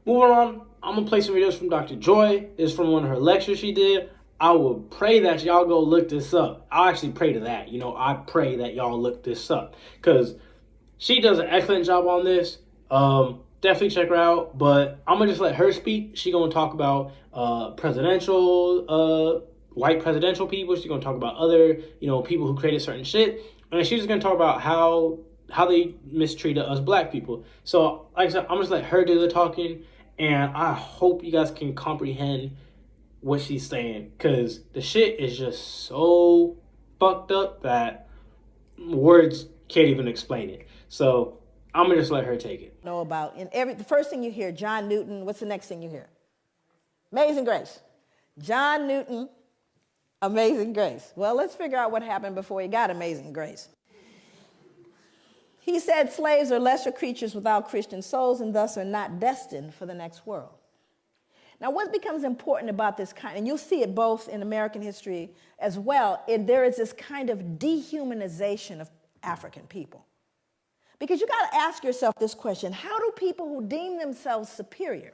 Moving on, I'm going to play some videos from Dr. Joy. It's from one of her lectures she did. I will pray that y'all go look this up. I'll actually pray to that. I pray that y'all look this up because she does an excellent job on this. Definitely check her out. But I'm gonna just let her speak. She's gonna talk about white presidential people. She's gonna talk about other people who created certain shit, and she's just gonna talk about how they mistreated us black people. So like I said, I'm just let her do the talking, and I hope you guys can comprehend what she's saying, because the shit is just so fucked up that words can't even explain it. So I'm gonna just let her take it. Know about the first thing you hear, John Newton. What's the next thing you hear? Amazing Grace. John Newton, Amazing Grace. Well, let's figure out what happened before he got Amazing Grace. He said slaves are lesser creatures without Christian souls and thus are not destined for the next world. Now, what becomes important about this and you'll see it both in American history as well, there is this kind of dehumanization of African people. Because you got to ask yourself this question: how do people who deem themselves superior,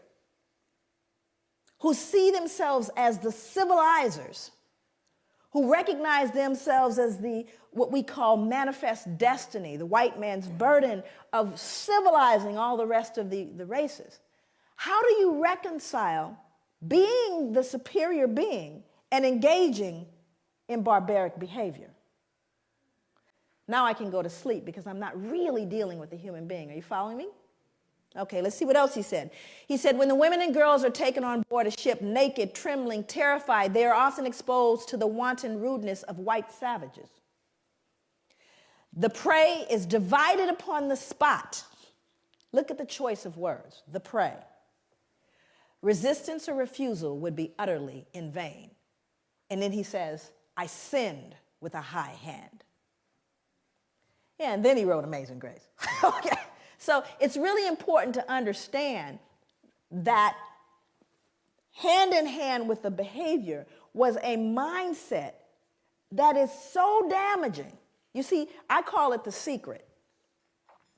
who see themselves as the civilizers, who recognize themselves as what we call manifest destiny, the white man's burden of civilizing all the rest of the races, how do you reconcile being the superior being and engaging in barbaric behavior? Now I can go to sleep because I'm not really dealing with the human being. Are you following me? Okay, let's see what else he said. He said, when the women and girls are taken on board a ship naked, trembling, terrified, they are often exposed to the wanton rudeness of white savages. The prey is divided upon the spot. Look at the choice of words, the prey. Resistance or refusal would be utterly in vain. And then he says, I sinned with a high hand. Yeah, and then he wrote Amazing Grace. Okay, so it's really important to understand that hand in hand with the behavior was a mindset that is so damaging. You see, I call it the secret.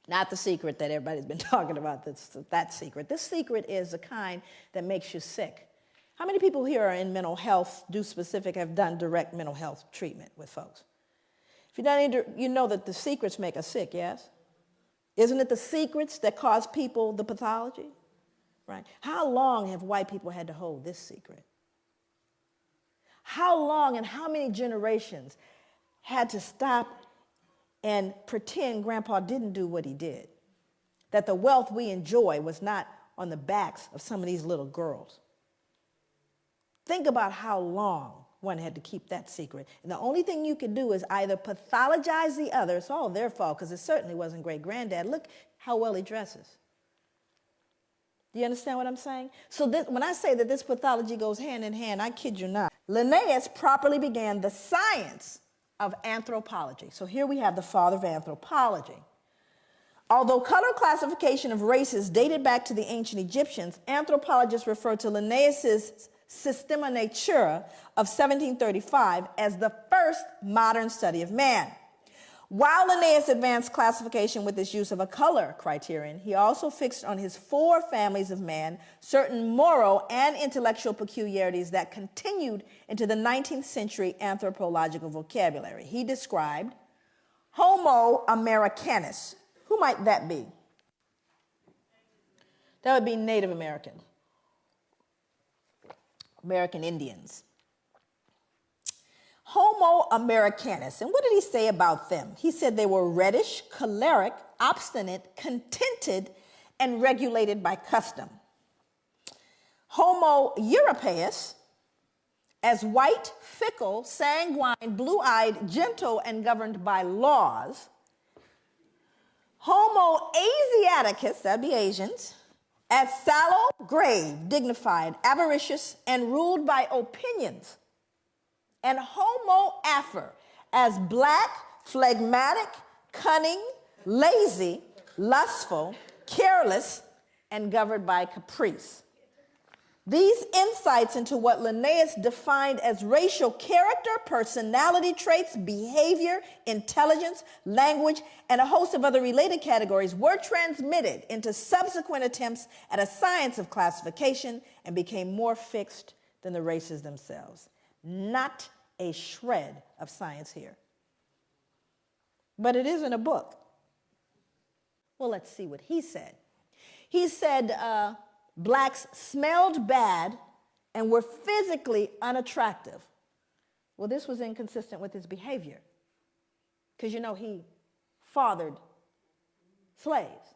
Not the secret that everybody's been talking about, that secret. This secret is the kind that makes you sick. How many people here are in mental health, have done direct mental health treatment with folks? If you've done you know that the secrets make us sick, yes? Isn't it the secrets that cause people the pathology? Right? How long have white people had to hold this secret? How long and how many generations had to stop and pretend Grandpa didn't do what he did? That the wealth we enjoy was not on the backs of some of these little girls. Think about how long one had to keep that secret. And the only thing you could do is either pathologize the other. It's all their fault, because it certainly wasn't great-granddad. Look how well he dresses. Do you understand what I'm saying? So when I say that this pathology goes hand in hand, I kid you not. Linnaeus properly began the science of anthropology. So here we have the father of anthropology. Although color classification of races dated back to the ancient Egyptians, anthropologists refer to Linnaeus's Systema Naturae of 1735 as the first modern study of man. While Linnaeus advanced classification with his use of a color criterion, he also fixed on his 4 families of man certain moral and intellectual peculiarities that continued into the 19th century anthropological vocabulary. He described Homo Americanus. Who might that be? That would be Native Americans. American Indians. Homo Americanus. And what did he say about them? He said they were reddish, choleric, obstinate, contented, and regulated by custom. Homo Europaeus, as white, fickle, sanguine, blue-eyed, gentle, and governed by laws. Homo Asiaticus, that'd be Asians, as sallow, grave, dignified, avaricious, and ruled by opinions. And Homo Afer, as black, phlegmatic, cunning, lazy, lustful, careless, and governed by caprice. These insights into what Linnaeus defined as racial character, personality traits, behavior, intelligence, language, and a host of other related categories were transmitted into subsequent attempts at a science of classification and became more fixed than the races themselves. Not a shred of science here. But it is in a book. Well, let's see what he said. He said blacks smelled bad and were physically unattractive. Well, this was inconsistent with his behavior because, you know, he fathered slaves,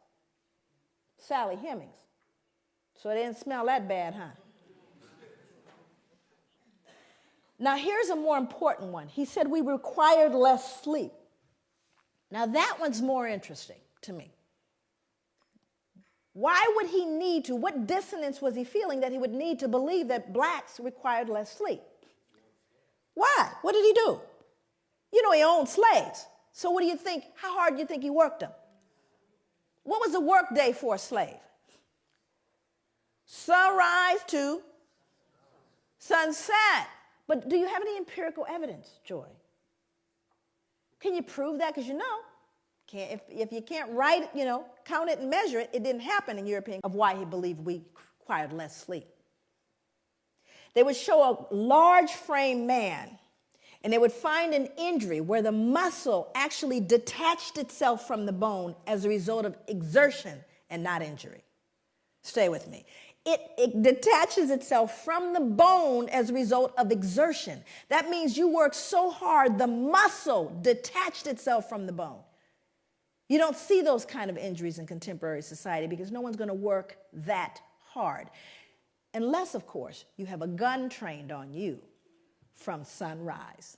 Sally Hemings. So they didn't smell that bad, huh? Now, here's a more important one. He said we required less sleep. Now, that one's more interesting to me. Why would he need to? What dissonance was he feeling that he would need to believe that blacks required less sleep? Why? What did he do? You know, he owned slaves. So what do you think? How hard do you think he worked them? What was the work day for a slave? Sunrise to sunset. But do you have any empirical evidence, Joy? Can you prove that? Because you know, if you can't write it, you know, count it and measure it, it didn't happen in your opinion of why he believed we required less sleep. They would show a large frame man and they would find an injury where the muscle actually detached itself from the bone as a result of exertion and not injury. Stay with me. It detaches itself from the bone as a result of exertion. That means you work so hard, the muscle detached itself from the bone. You don't see those kind of injuries in contemporary society because no one's going to work that hard. Unless, of course, you have a gun trained on you from sunrise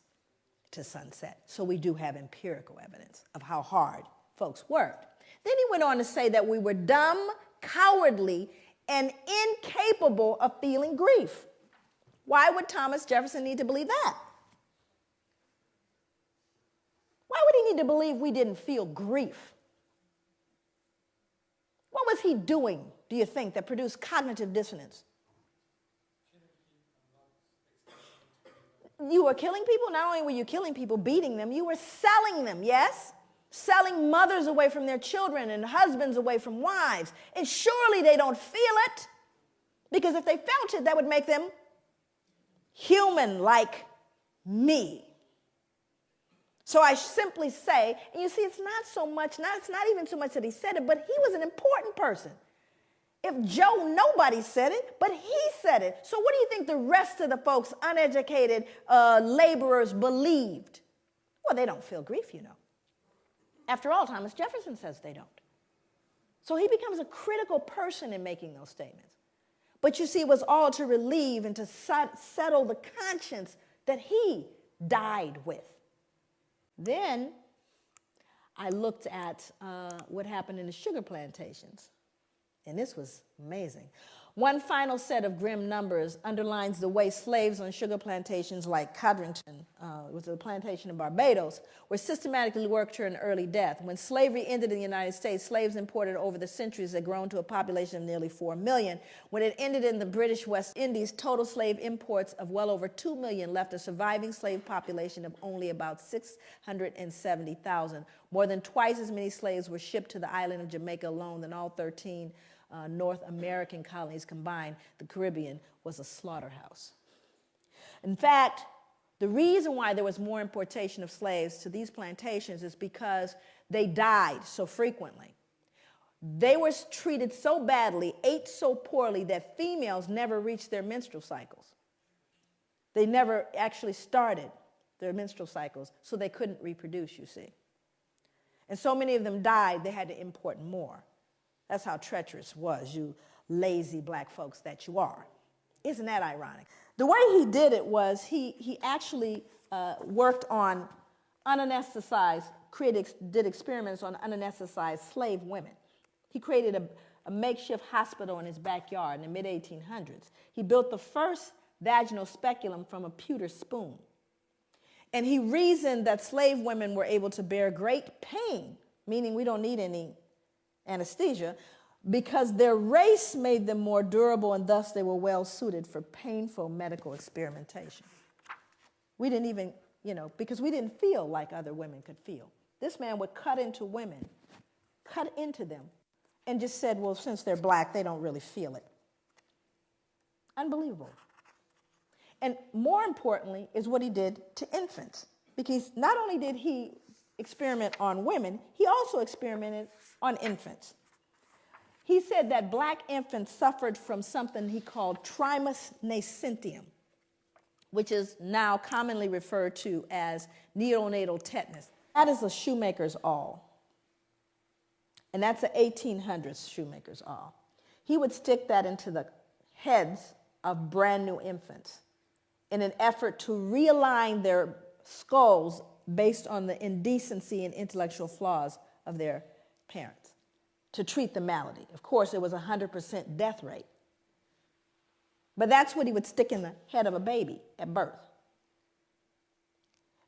to sunset. So we do have empirical evidence of how hard folks worked. Then he went on to say that we were dumb, cowardly, and incapable of feeling grief. Why would Thomas Jefferson need to believe that? Why would he need to believe we didn't feel grief? What was he doing, do you think, that produced cognitive dissonance? You were killing people? Not only were you killing people, beating them, you were selling them, yes? Selling mothers away from their children and husbands away from wives. And surely they don't feel it, because if they felt it, that would make them human like me. So I simply say, and you see, it's not even so much that he said it, but he was an important person. If Joe, nobody said it, but he said it. So what do you think the rest of the folks, uneducated laborers, believed? Well, they don't feel grief, you know. After all, Thomas Jefferson says they don't. So he becomes a critical person in making those statements. But you see, it was all to relieve and to settle the conscience that he died with. Then I looked at what happened in the sugar plantations, and this was amazing. One final set of grim numbers underlines the way slaves on sugar plantations like Codrington, which was a plantation in Barbados, were systematically worked to an early death. When slavery ended in the United States, slaves imported over the centuries had grown to a population of nearly 4 million. When it ended in the British West Indies, total slave imports of well over 2 million left a surviving slave population of only about 670,000. More than twice as many slaves were shipped to the island of Jamaica alone than all 13 North American colonies combined. The Caribbean was a slaughterhouse. In fact, the reason why there was more importation of slaves to these plantations is because they died so frequently. They were treated so badly, ate so poorly, that females never reached their menstrual cycles. They never actually started their menstrual cycles, so they couldn't reproduce, you see. And so many of them died, they had to import more. That's how treacherous was, you lazy black folks that you are. Isn't that ironic? The way he did it was he actually worked on unanesthetized, did experiments on unanesthetized slave women. He created a makeshift hospital in his backyard in the mid-1800s. He built the first vaginal speculum from a pewter spoon. And he reasoned that slave women were able to bear great pain, meaning we don't need any anesthesia, because their race made them more durable and thus they were well suited for painful medical experimentation. We didn't even, because we didn't feel like other women could feel. This man would cut into women, cut into them, and just said, well, since they're black, they don't really feel it. Unbelievable. And more importantly is what he did to infants, because not only did he experiment on women, he also experimented on infants. He said that black infants suffered from something he called trimus nascentium, which is now commonly referred to as neonatal tetanus. That is a shoemaker's awl. And that's an 1800s shoemaker's awl. He would stick that into the heads of brand new infants in an effort to realign their skulls based on the indecency and intellectual flaws of their parents, to treat the malady. Of course, it was 100% death rate. But that's what he would stick in the head of a baby at birth.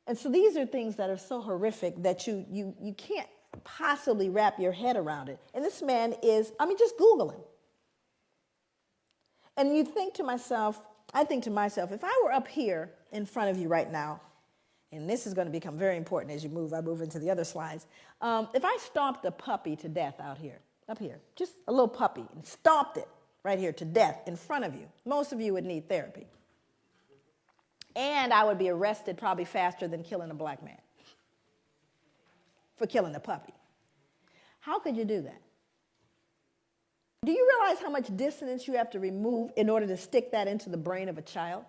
And so these are things that are so horrific that you can't possibly wrap your head around it. And this man is, just Google him. And I think to myself, if I were up here in front of you right now, and this is going to become very important as I move into the other slides. If I stomped a puppy to death up here, just a little puppy, and stomped it right here to death in front of you, most of you would need therapy. And I would be arrested probably faster than killing a black man for killing a puppy. How could you do that? Do you realize how much dissonance you have to remove in order to stick that into the brain of a child?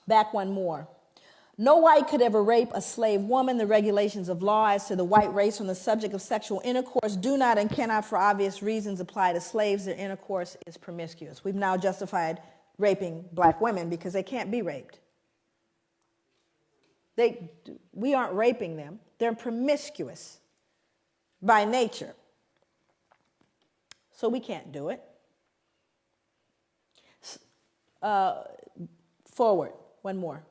Back one more. No white could ever rape a slave woman. The regulations of law as to the white race on the subject of sexual intercourse do not and cannot, for obvious reasons, apply to slaves. Their intercourse is promiscuous. We've now justified raping black women because they can't be raped. We aren't raping them. They're promiscuous by nature. So we can't do it. Forward, one more.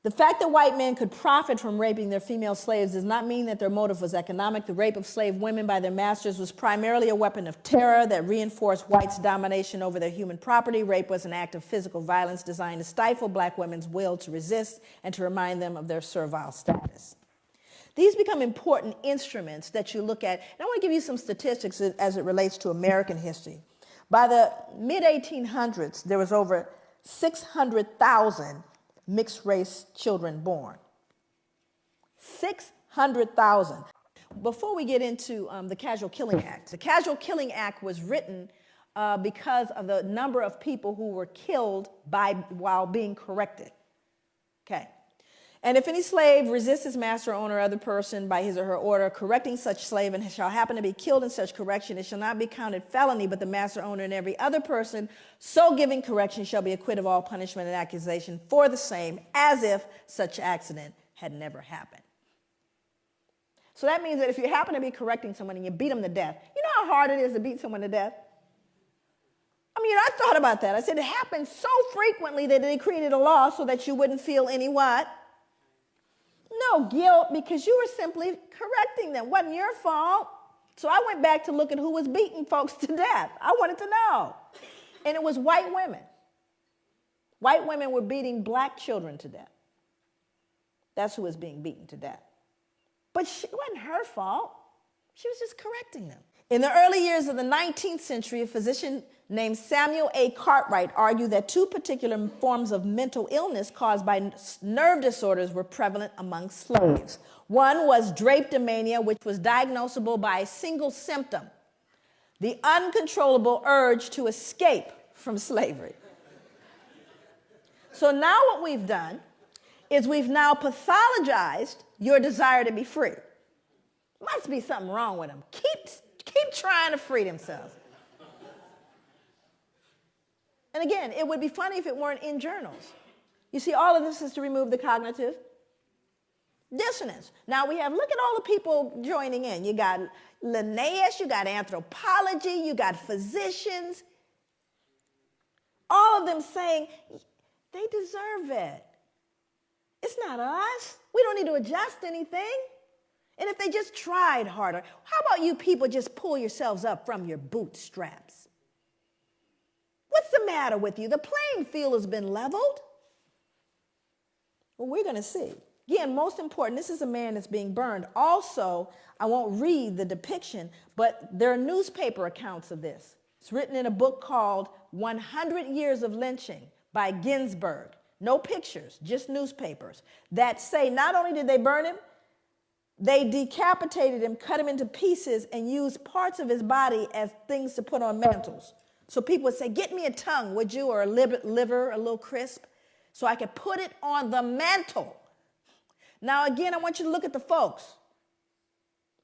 The fact that white men could profit from raping their female slaves does not mean that their motive was economic. The rape of slave women by their masters was primarily a weapon of terror that reinforced whites' domination over their human property. Rape was an act of physical violence designed to stifle black women's will to resist and to remind them of their servile status. These become important instruments that you look at. And I want to give you some statistics as it relates to American history. By the mid-1800s, there was over 600,000 mixed-race children born. 600,000. Before we get into the Casual Killing Act, the Casual Killing Act was written because of the number of people who were killed while being corrected. Okay. And if any slave resists his master, owner, or other person by his or her order, correcting such slave and shall happen to be killed in such correction, it shall not be counted felony, but the master, owner, and every other person so giving correction shall be acquitted of all punishment and accusation for the same, as if such accident had never happened. So that means that if you happen to be correcting someone and you beat them to death, you know how hard it is to beat someone to death? I thought about that. I said it happens so frequently that they created a law so that you wouldn't feel any what? No guilt, because you were simply correcting them. It wasn't your fault. So I went back to look at who was beating folks to death. I wanted to know. And it was white women. White women were beating black children to death. That's who was being beaten to death. But it wasn't her fault. She was just correcting them. In the early years of the 19th century, a physician named Samuel A. Cartwright argued that two particular forms of mental illness caused by nerve disorders were prevalent among slaves. One was drapetomania, which was diagnosable by a single symptom: the uncontrollable urge to escape from slavery. So now what we've done is we've now pathologized your desire to be free. Must be something wrong with them. Keep trying to free themselves. And again, it would be funny if it weren't in journals. You see, all of this is to remove the cognitive dissonance. Now we have, look at all the people joining in. You got Linnaeus, you got anthropology, you got physicians. All of them saying, they deserve it. It's not us. We don't need to adjust anything. And if they just tried harder, how about you people just pull yourselves up from your bootstraps? What's the matter with you? The playing field has been leveled. Well, we're going to see. Again, most important, this is a man that's being burned. Also, I won't read the depiction, but there are newspaper accounts of this. It's written in a book called 100 Years of Lynching by Ginsburg. No pictures, just newspapers that say not only did they burn him, they decapitated him, cut him into pieces, and used parts of his body as things to put on mantles. So people would say, get me a tongue, would you, or a liver, a little crisp, so I could put it on the mantle. Now, again, I want you to look at the folks.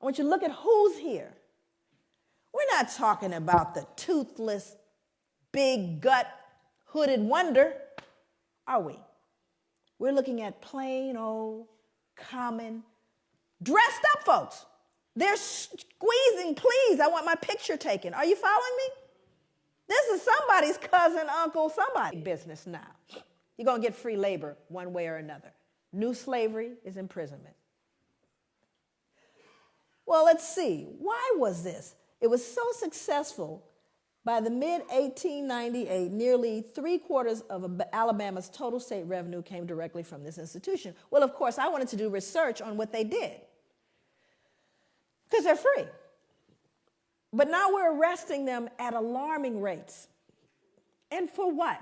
I want you to look at who's here. We're not talking about the toothless, big gut, hooded wonder, are we? We're looking at plain old, common, dressed up folks. They're squeezing, please, I want my picture taken. Are you following me? This is somebody's cousin, uncle, somebody business now. You're going to get free labor one way or another. New slavery is imprisonment. Well, let's see. Why was this? It was so successful. By the mid-1898, nearly 3/4 of Alabama's total state revenue came directly from this institution. Well, of course, I wanted to do research on what they did because they're free. But now we're arresting them at alarming rates. And for what?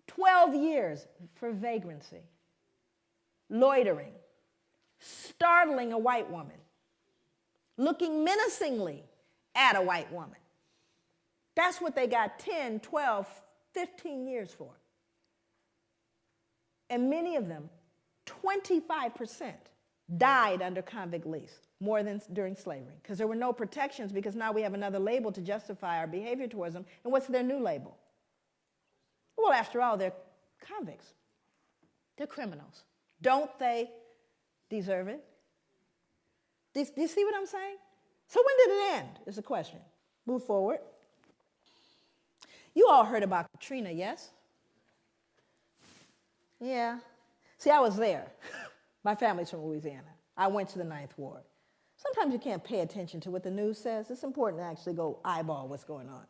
12 years for vagrancy, loitering, startling a white woman, looking menacingly at a white woman. That's what they got 10, 12, 15 years for. And many of them, 25%, died under convict lease, more than during slavery, because there were no protections, because now we have another label to justify our behavior towards them. And what's their new label? Well, after all, they're convicts. They're criminals. Don't they deserve it? Do you see what I'm saying? So when did it end, is the question. Move forward. You all heard about Katrina, yes? Yeah. See, I was there. My family's from Louisiana. I went to the 9th Ward. Sometimes you can't pay attention to what the news says. It's important to actually go eyeball what's going on,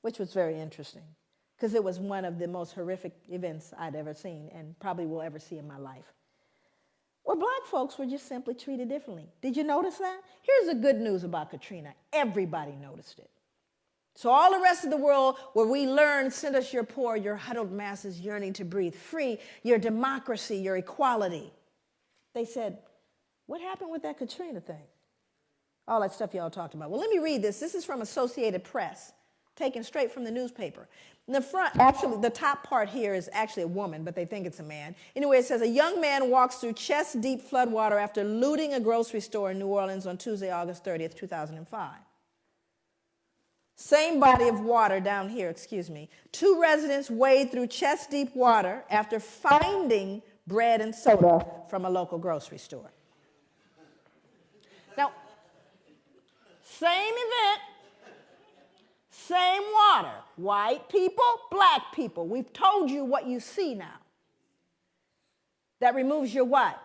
which was very interesting, because it was one of the most horrific events I'd ever seen and probably will ever see in my life. Well, black folks were just simply treated differently. Did you notice that? Here's the good news about Katrina. Everybody noticed it. So all the rest of the world where we learned, send us your poor, your huddled masses yearning to breathe free, your democracy, your equality. They said, what happened with that Katrina thing? All that stuff y'all talked about. Well, let me read this. This is from Associated Press, taken straight from the newspaper. In the front, actually, the top part here is actually a woman, but they think it's a man. Anyway, it says, a young man walks through chest-deep floodwater after looting a grocery store in New Orleans on Tuesday, August 30th, 2005. Same body of water down here, excuse me. 2 residents wade through chest-deep water after finding bread and soda from a local grocery store. Now, same event, same water. White people, black people. We've told you what you see now. That removes your what?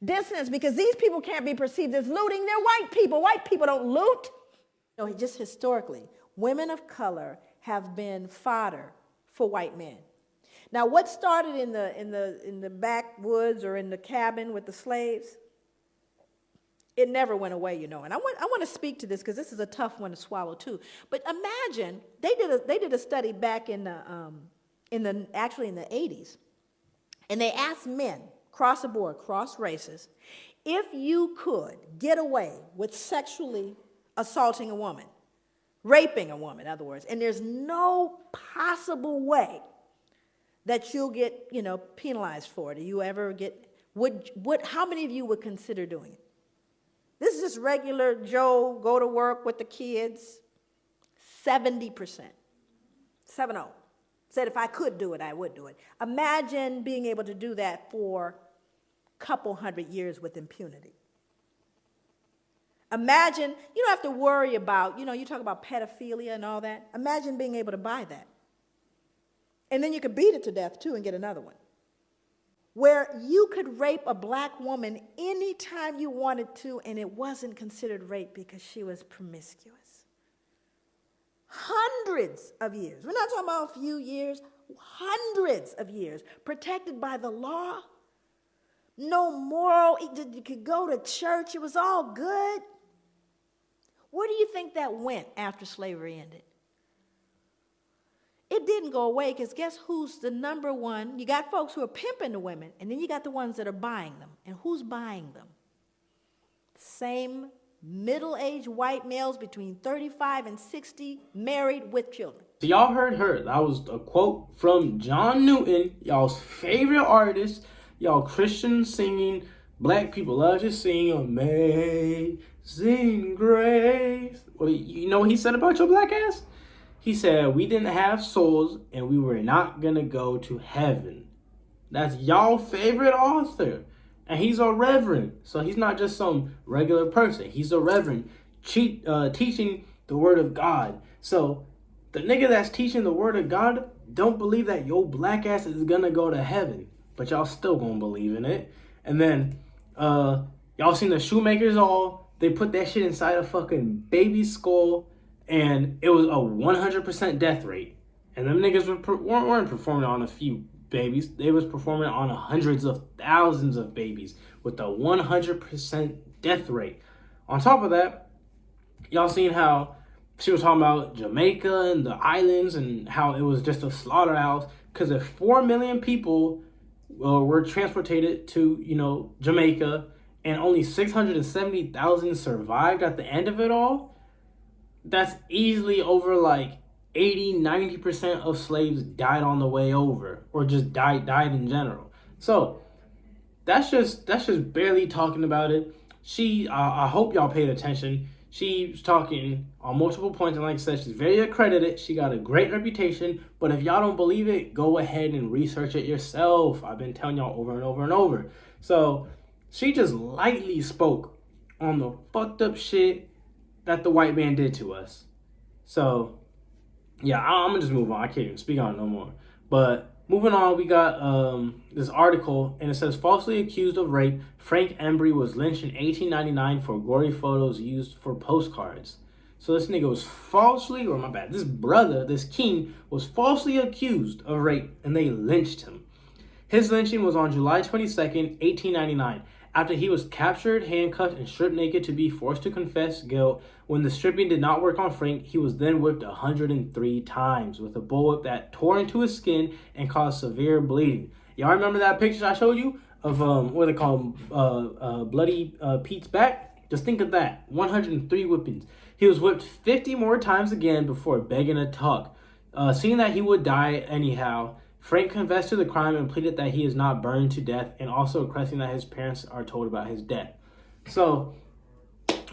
Dissonance, because these people can't be perceived as looting. They're white people. White people don't loot. No, just historically, women of color have been fodder for white men. Now, what started in the backwoods or in the cabin with the slaves, it never went away, you know. And I want to speak to this because this is a tough one to swallow too. But imagine they did a study back in the 80s, and they asked men across the board, cross races, if you could get away with sexually assaulting a woman, raping a woman, in other words, and there's no possible way that you'll get, penalized for it. Do you ever get, how many of you would consider doing it? This is just regular Joe, go to work with the kids. 70%. 70. Said if I could do it, I would do it. Imagine being able to do that for a couple hundred years with impunity. Imagine, you don't have to worry about, you talk about pedophilia and all that. Imagine being able to buy that. And then you could beat it to death too and get another one. where you could rape a black woman anytime you wanted to, and it wasn't considered rape because she was promiscuous. Hundreds of years. We're not talking about a few years, hundreds of years, protected by the law. No moral, you could go to church, it was all good. Where do you think that went after slavery ended? It didn't go away, because guess who's the number one? You got folks who are pimping the women, and then you got the ones that are buying them. And who's buying them? Same middle-aged white males between 35 and 60, married with children. So y'all heard her. That was a quote from John Newton, y'all's favorite artist, y'all Christians singing. Black people love to sing Amazing Grace. Well, you know what he said about your black ass? He said, we didn't have souls and we were not going to go to heaven. That's y'all favorite author. And he's a reverend. So he's not just some regular person. He's a reverend teaching the word of God. So the nigga that's teaching the word of God don't believe that your black ass is going to go to heaven. But y'all still going to believe in it. And then y'all seen the shoemakers all. They put that shit inside a fucking baby skull. And it was a 100% death rate. And them niggas weren't performing on a few babies. They was performing on hundreds of thousands of babies with a 100% death rate. On top of that, y'all seen how she was talking about Jamaica and the islands and how it was just a slaughterhouse. Because if 4 million people were transported to, Jamaica, and only 670,000 survived at the end of it all, that's easily over like 80-90% of slaves died on the way over, or just died in general. So that's just barely talking about it. I hope y'all paid attention. She's talking on multiple points, and like I said, she's very accredited. She got a great reputation. But if y'all don't believe it, go ahead and research it yourself. I've been telling y'all over and over and over. So she just lightly spoke on the fucked up shit that the white man did to us. So yeah, I'm gonna just move on. I can't even speak on it no more. But moving on, we got this article, and it says, falsely accused of rape, Frank Embry was lynched in 1899 for gory photos used for postcards. So this nigga was this king was falsely accused of rape, and they lynched him. His lynching was on July 22nd, 1899. After he was captured, handcuffed, and stripped naked to be forced to confess guilt. When the stripping did not work on Frank, he was then whipped 103 times with a bullwhip that tore into his skin and caused severe bleeding. Y'all remember that picture I showed you of what they call Bloody Pete's back? Just think of that. 103 whippings. He was whipped 50 more times again before begging to talk. Seeing that he would die anyhow, Frank confessed to the crime and pleaded that he is not burned to death, and also requesting that his parents are told about his death. So,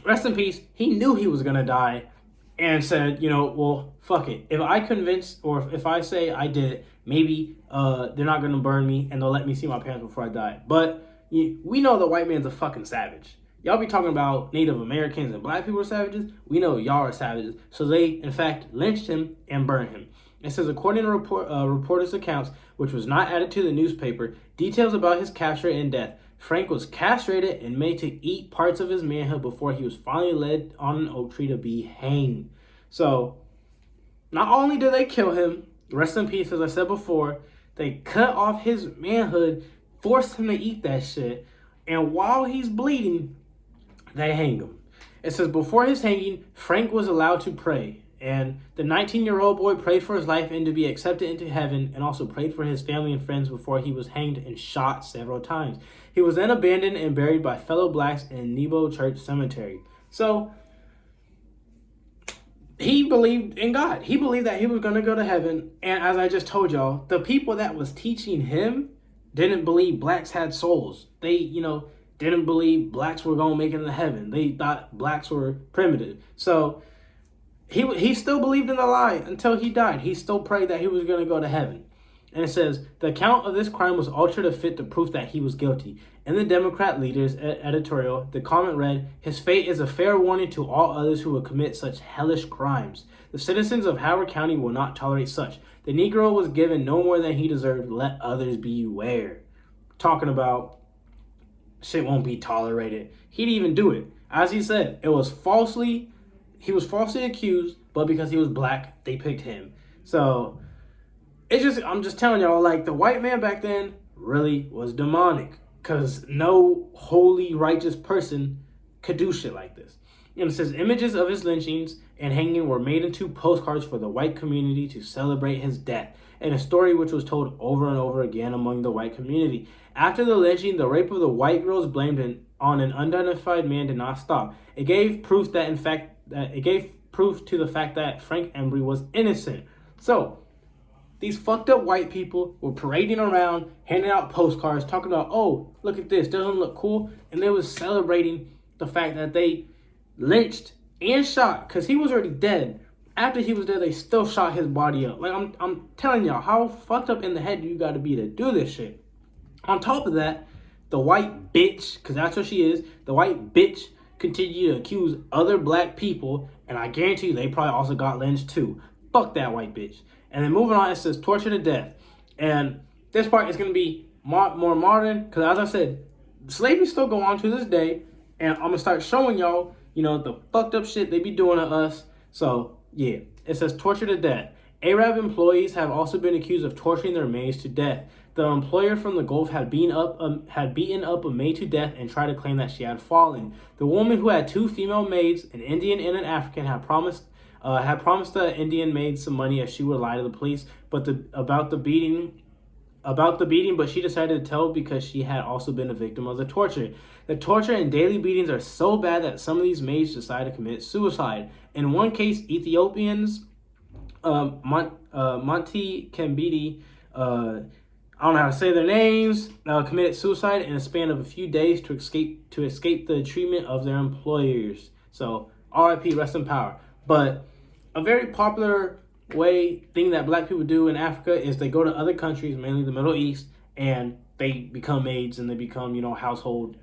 rest in peace. He knew he was going to die and said, well, fuck it. If I convince, or if I say I did it, maybe they're not going to burn me and they'll let me see my parents before I die. But we know the white man's a fucking savage. Y'all be talking about Native Americans and black people are savages. We know y'all are savages. So they, in fact, lynched him and burned him. It says, according to reporters' accounts, which was not added to the newspaper, details about his capture and death. Frank was castrated and made to eat parts of his manhood before he was finally led on an oak tree to be hanged. So, not only did they kill him, rest in peace, as I said before, they cut off his manhood, forced him to eat that shit, and while he's bleeding, they hang him. It says, before his hanging, Frank was allowed to pray. And the 19-year-old boy prayed for his life and to be accepted into heaven, and also prayed for his family and friends before he was hanged and shot several times. He was then abandoned and buried by fellow blacks in Nebo Church Cemetery. So, he believed in God. He believed that he was going to go to heaven. And as I just told y'all, the people that was teaching him didn't believe blacks had souls. They, didn't believe blacks were going to make it into heaven. They thought blacks were primitive. So, He still believed in the lie until he died. He still prayed that he was going to go to heaven. And it says, the account of this crime was altered to fit the proof that he was guilty. In the Democrat leader's editorial, the comment read, his fate is a fair warning to all others who will commit such hellish crimes. The citizens of Howard County will not tolerate such. The Negro was given no more than he deserved. Let others beware. talking about shit won't be tolerated. He didn't even do it. As he said, he was falsely accused, but because he was black, they picked him. So I'm just telling y'all, like, the white man back then really was demonic, because no holy, righteous person could do shit like this. And it says images of his lynchings and hanging were made into postcards for the white community to celebrate his death, and a story which was told over and over again among the white community. After the lynching, the rape of the white girls blamed on an unidentified man did not stop. It gave proof to the fact that Frank Embry was innocent. So these fucked up white people were parading around, handing out postcards, talking about, oh, look at this, doesn't it look cool? And they was celebrating the fact that they lynched and shot, because he was already dead. After he was dead, they still shot his body up. Like, I'm telling y'all, how fucked up in the head do you gotta be to do this shit? On top of that, the white bitch, because that's what she is, the white bitch continued to accuse other black people, and I guarantee you they probably also got lynched too. Fuck that white bitch. And then moving on, it says torture to death. And this part is going to be more modern, because as I said, slavery still go on to this day. And I'm going to start showing y'all, the fucked up shit they be doing to us. So, yeah, it says torture to death. Arab employees have also been accused of torturing their maids to death. The employer from the Gulf had beaten up a maid to death and tried to claim that she had fallen. The woman, who had 2 female maids, an Indian and an African, had promised the Indian maid some money if she would lie to the police, about the beating, but she decided to tell because she had also been a victim of the torture. The torture and daily beatings are so bad that some of these maids decide to commit suicide. In one case, Ethiopians, Monty Kambidi, I don't know how to say their names, committed suicide in a span of a few days to escape the treatment of their employers. So, R.I.P. rest in power. But a very popular thing that black people do in Africa is they go to other countries, mainly the Middle East, and they become maids and they become, household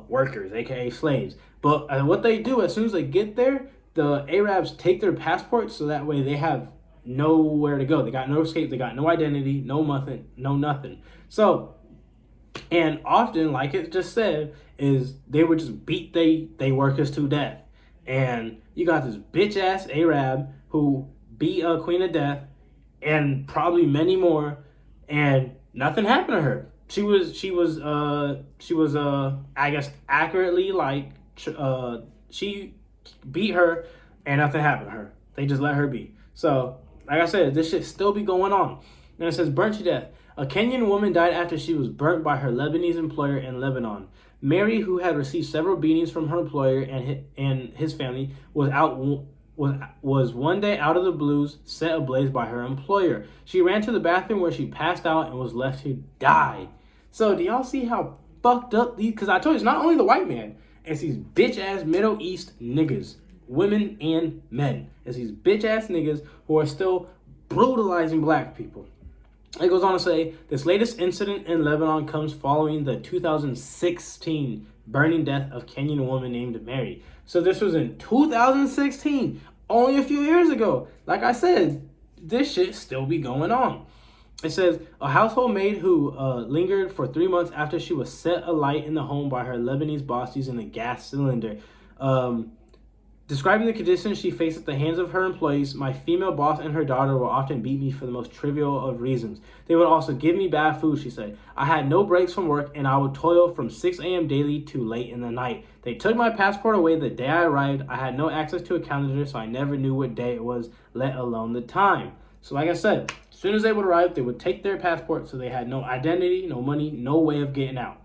workers, aka slaves. But what they do as soon as they get there, the Arabs take their passports, so that way they have nowhere to go. They got no escape, they got no identity, no nothing. So, and often, like it just said, is they would just beat they workers to death. And you got this bitch ass Arab who beat a queen to death, and probably many more, and nothing happened to her. She was I guess accurately, like, she beat her and nothing happened to her. They just let her be. So, like I said, this shit still be going on. And it says burnt to death. A Kenyan woman died after she was burnt by her Lebanese employer in Lebanon. Mary, who had received several beatings from her employer and his family, was one day out of the blues set ablaze by her employer. She ran to the bathroom where she passed out and was left to die. So do y'all see how fucked up these? Because I told you, it's not only the white man, it's these bitch ass Middle East niggas, women and men. It's these bitch ass niggas who are still brutalizing black people. It goes on to say, this latest incident in Lebanon comes following the 2016 burning death of Kenyan woman named Mary. So this was in 2016, only a few years ago. Like I said, this shit still be going on. It says, a household maid who lingered for 3 months after she was set alight in the home by her Lebanese boss using a gas cylinder. Describing the conditions she faced at the hands of her employees, my female boss and her daughter will often beat me for the most trivial of reasons. They would also give me bad food, she said. I had no breaks from work, and I would toil from 6 a.m. daily to late in the night. They took my passport away the day I arrived. I had no access to a calendar, so I never knew what day it was, let alone the time. So like I said, as soon as they would arrive, they would take their passport, so they had no identity, no money, no way of getting out.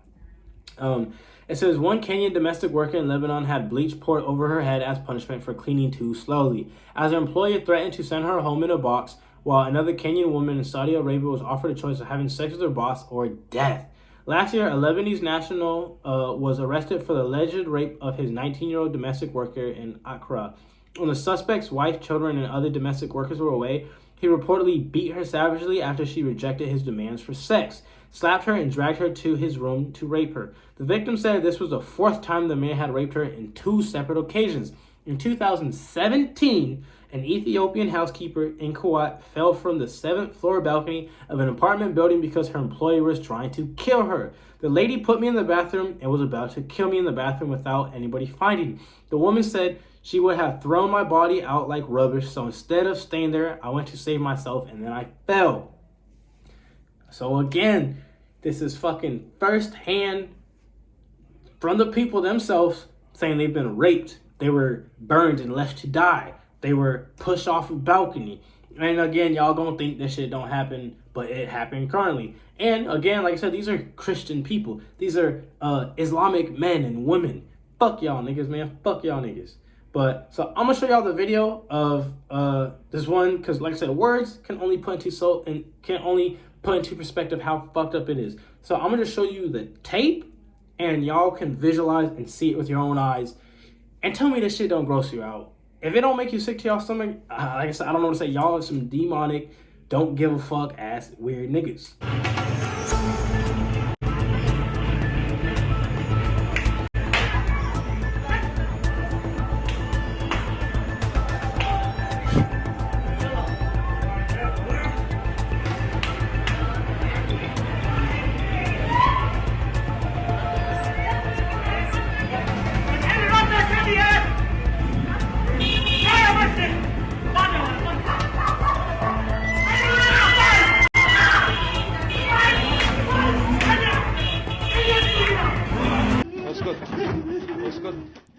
It says one Kenyan domestic worker in Lebanon had bleach poured over her head as punishment for cleaning too slowly, as her employer threatened to send her home in a box, while another Kenyan woman in Saudi Arabia was offered a choice of having sex with her boss or death. Last year, a Lebanese national was arrested for the alleged rape of his 19-year-old domestic worker in Accra. When the suspect's wife, children, and other domestic workers were away, he reportedly beat her savagely after she rejected his demands for sex, slapped her, and dragged her to his room to rape her. The victim said this was the 4th time the man had raped her in 2 separate occasions. In 2017, An Ethiopian housekeeper in Kuwait fell from the 7th floor balcony of an apartment building because her employer was trying to kill her. The lady put me in the bathroom and was about to kill me in the bathroom without anybody finding. The woman said she would have thrown my body out like rubbish, so instead of staying there, I went to save myself and then I fell. So again, this is fucking firsthand from the people themselves saying they've been raped. They were burned and left to die. They were pushed off a balcony. And again, y'all gonna think this shit don't happen, but it happened currently. And again, like I said, these are Christian people. These are Islamic men and women. Fuck y'all niggas, man. Fuck y'all niggas. But so I'm gonna show y'all the video of this one, because like I said, words can only put into perspective how fucked up it is. So I'm gonna show you the tape, and y'all can visualize and see it with your own eyes, and tell me this shit don't gross you out. If it don't make you sick to y'all stomach, like I said, I don't know what to say. Y'all are some demonic, don't give a fuck ass weird niggas.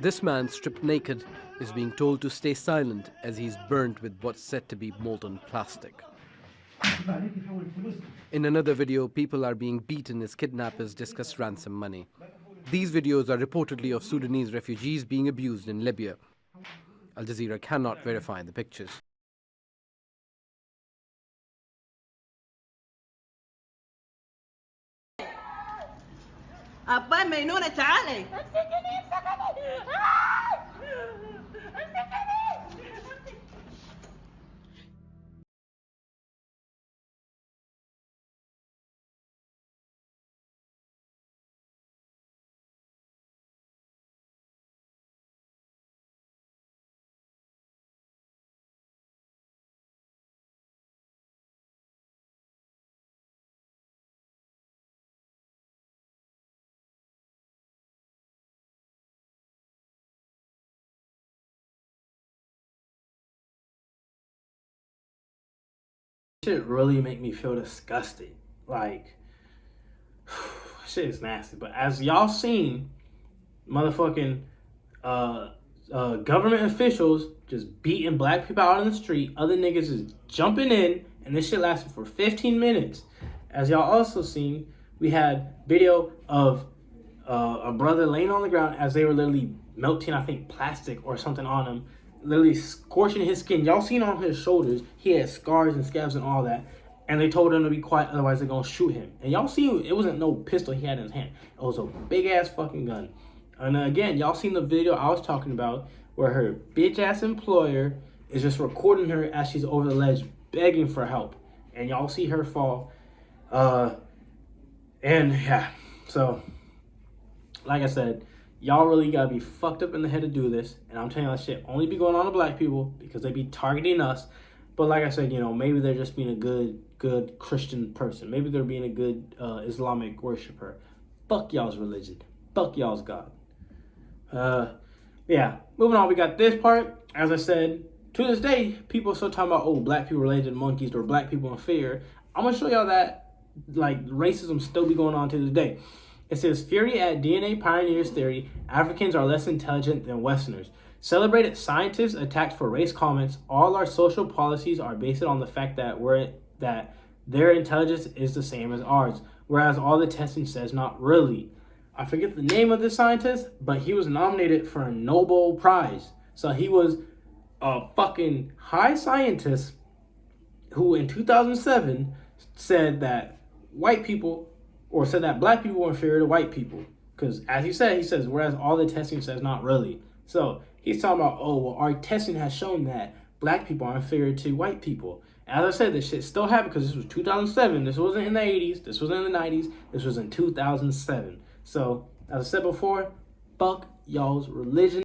This man, stripped naked, is being told to stay silent as he's burnt with what's said to be molten plastic. In another video, people are being beaten as kidnappers discuss ransom money. These videos are reportedly of Sudanese refugees being abused in Libya. Al Jazeera cannot verify the pictures. أبا مينونة تعالي. Shit really make me feel disgusted. Like, shit is nasty. But as y'all seen, motherfucking government officials just beating black people out in the street. Other niggas is jumping in, and this shit lasted for 15 minutes. As y'all also seen, we had video of a brother laying on the ground as they were literally melting, I think, plastic or something on him, literally scorching his skin. Y'all seen on his shoulders, he had scars and scabs and all that. And they told him to be quiet, otherwise they're gonna shoot him. And y'all seen, it wasn't no pistol he had in his hand. It was a big ass fucking gun. And again, y'all seen the video I was talking about where her bitch ass employer is just recording her as she's over the ledge begging for help. And y'all see her fall. And yeah, so like I said, y'all really gotta be fucked up in the head to do this. And I'm telling you, that shit only be going on to black people because they be targeting us. But like I said, you know, maybe they're just being a good Christian person. Maybe they're being a good Islamic worshiper. Fuck y'all's religion. Fuck y'all's God. Yeah, moving on, we got this part. As I said, to this day, people are still talking about, oh, black people related to monkeys or black people in fear. I'm gonna show y'all that, like, racism still be going on to this day. It says, fury at DNA pioneers theory, Africans are less intelligent than Westerners. Celebrated scientists attacked for race comments. All our social policies are based on the fact that their intelligence is the same as ours, whereas all the testing says not really. I forget the name of this scientist, but he was nominated for a Nobel Prize. So he was a fucking high scientist who in 2007 said that black people were inferior to white people. Because as he says, whereas all the testing says not really. So he's talking about, oh, well, our testing has shown that black people are inferior to white people. As I said, this shit still happened because this was 2007. This wasn't in the 80s. This wasn't in the 90s. This was in 2007. So, as I said before, fuck y'all's religion.